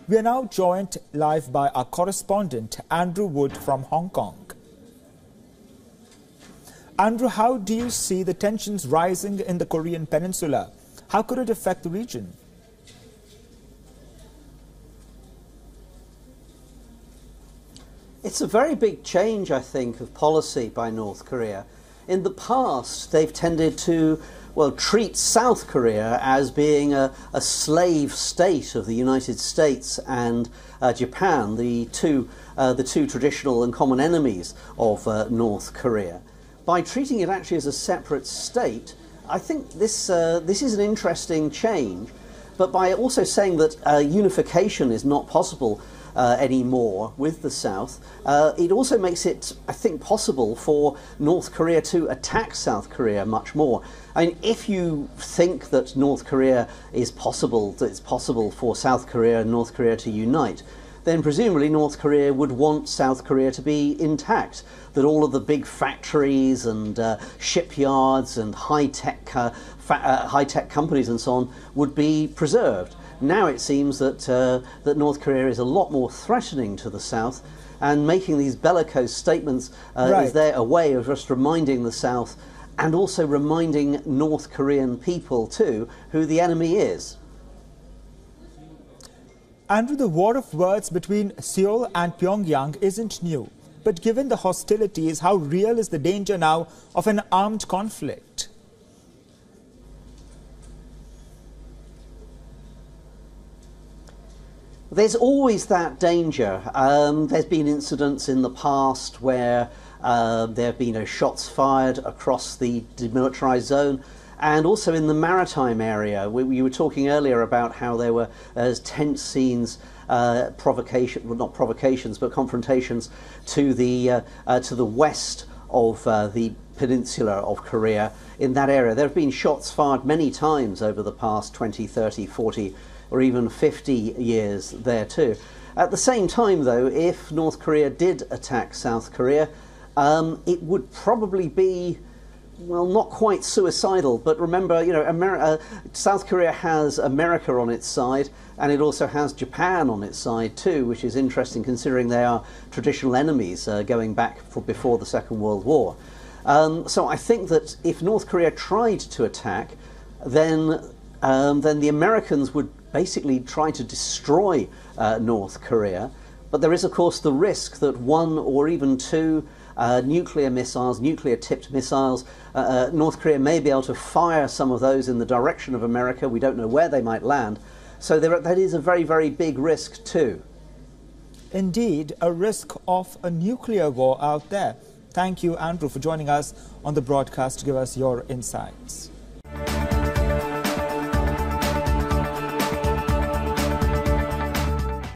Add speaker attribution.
Speaker 1: We are now joined live by our correspondent, Andrew Wood from Hong Kong. Andrew, how do you see the tensions rising in the Korean peninsula? How could it affect the region?
Speaker 2: It's a very big change, I think, of policy by North Korea. In the past, they've tended to, treat South Korea as being a slave state of the United States and Japan, the two traditional and common enemies of North Korea. By treating it actually as a separate state, I think this is an interesting change. But by also saying that unification is not possible anymore with the South, it also makes it, I think, possible for North Korea to attack South Korea much more. I mean, if you think that North Korea is possible, that it's possible for South Korea and North Korea to unite, then presumably North Korea would want South Korea to be intact, that all of the big factories and shipyards and high-tech companies and so on would be preserved. Now it seems that that North Korea is a lot more threatening to the South, and making these bellicose statements is there a way of just reminding the South and also reminding North Korean people too who the enemy is.
Speaker 1: Andrew, the war of words between Seoul and Pyongyang isn't new. But given the hostilities, how real is the danger now of an armed conflict?
Speaker 2: There's always that danger. There's been incidents in the past where there have been shots fired across the demilitarized zone, and also in the maritime area. We were talking earlier about how there were tense scenes, not provocations, but confrontations to the west of the peninsula of Korea. In that area, there have been shots fired many times over the past 20, 30, 40, or even 50 years there too. At the same time, though, if North Korea did attack South Korea, it would probably be, well, not quite suicidal, but remember, South Korea has America on its side, and it also has Japan on its side too, which is interesting considering they are traditional enemies going back before the Second World War. So I think that if North Korea tried to attack, then the Americans would basically try to destroy North Korea. But there is, of course, the risk that one or even two nuclear missiles, nuclear-tipped missiles, North Korea may be able to fire some of those in the direction of America. We don't know where they might land. So that is a very, very big risk too.
Speaker 1: Indeed, a risk of a nuclear war out there. Thank you, Andrew, for joining us on the broadcast to give us your insights.